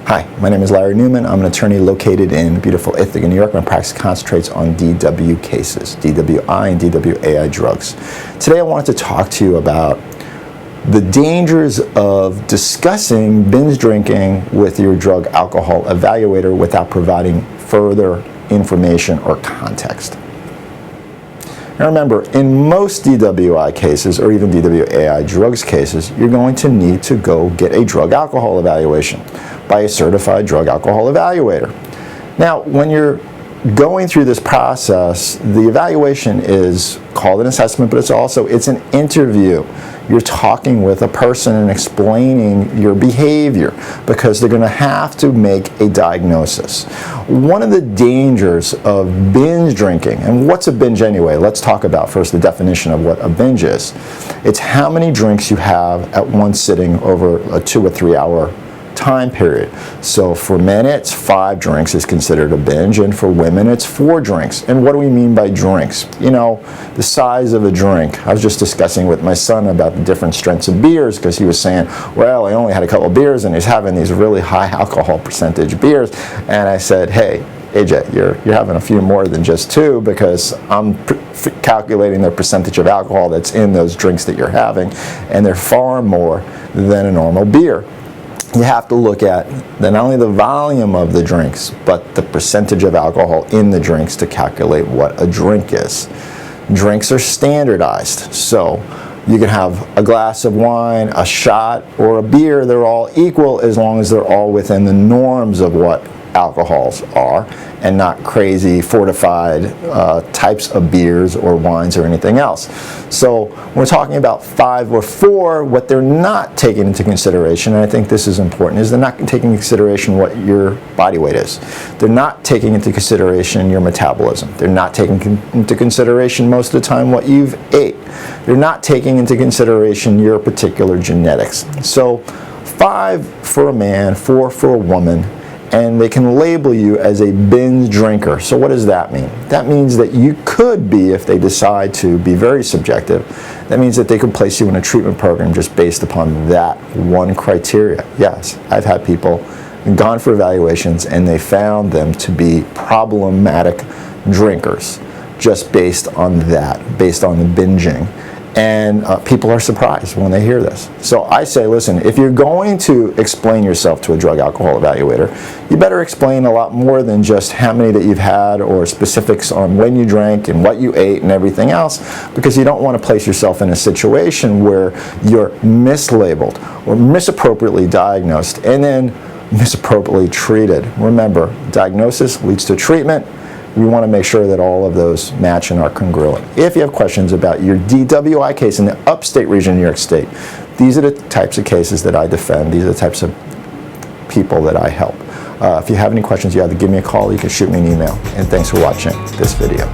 Hi, my name is Larry Newman. I'm an attorney located in beautiful Ithaca, New York. My practice concentrates on DW cases, DWI and DWAI drugs. Today I wanted to talk to you about the dangers of discussing binge drinking with your drug alcohol evaluator without providing further information or context. Now remember, in most DWI cases, or even DWAI drugs cases, you're going to need to go get a drug alcohol evaluation by a certified drug alcohol evaluator. Now, when you're going through this process, the evaluation is called an assessment, but it's an interview. You're talking with a person and explaining your behavior because they're going to have to make a diagnosis. One of the dangers of binge drinking, and what's a binge anyway? Let's talk about first the definition of what a binge is. It's how many drinks you have at one sitting over a 2 or 3 hour time period. So for men it's 5 drinks is considered a binge, and for women it's 4 drinks. And what do we mean by drinks? You know, the size of a drink. I was just discussing with my son about the different strengths of beers because he was saying, well, I only had a couple of beers and he's having these really high alcohol percentage beers. And I said, hey, AJ, you're having a few more than just 2 because I'm calculating the percentage of alcohol that's in those drinks that you're having, and they're far more than a normal beer. You have to look at not only the volume of the drinks, but the percentage of alcohol in the drinks to calculate what a drink is. Drinks are standardized, so you can have a glass of wine, a shot, or a beer. They're all equal as long as they're all within the norms of what alcohols are, and not crazy fortified types of beers or wines or anything else. So when we're talking about 5 or 4, what they're not taking into consideration, and I think this is important, is they're not taking into consideration what your body weight is. They're not taking into consideration your metabolism. They're not taking into consideration most of the time what you've ate. They're not taking into consideration your particular genetics. So 5 for a man, 4 for a woman, and they can label you as a binge drinker. So what does that mean? That means that you could be, if they decide to be very subjective, that means that they could place you in a treatment program just based upon that one criteria. Yes, I've had people gone for evaluations and they found them to be problematic drinkers just based on that, based on the binging. And people are surprised when they hear this. So I say, listen, if you're going to explain yourself to a drug alcohol evaluator, you better explain a lot more than just how many that you've had or specifics on when you drank and what you ate and everything else, because you don't want to place yourself in a situation where you're mislabeled or misappropriately diagnosed and then misappropriately treated. Remember, diagnosis leads to treatment. We want to make sure that all of those match and are congruent. If you have questions about your DWI case in the upstate region of New York State, these are the types of cases that I defend. These are the types of people that I help. If you have any questions, you have to give me a call. You can shoot me an email. And thanks for watching this video.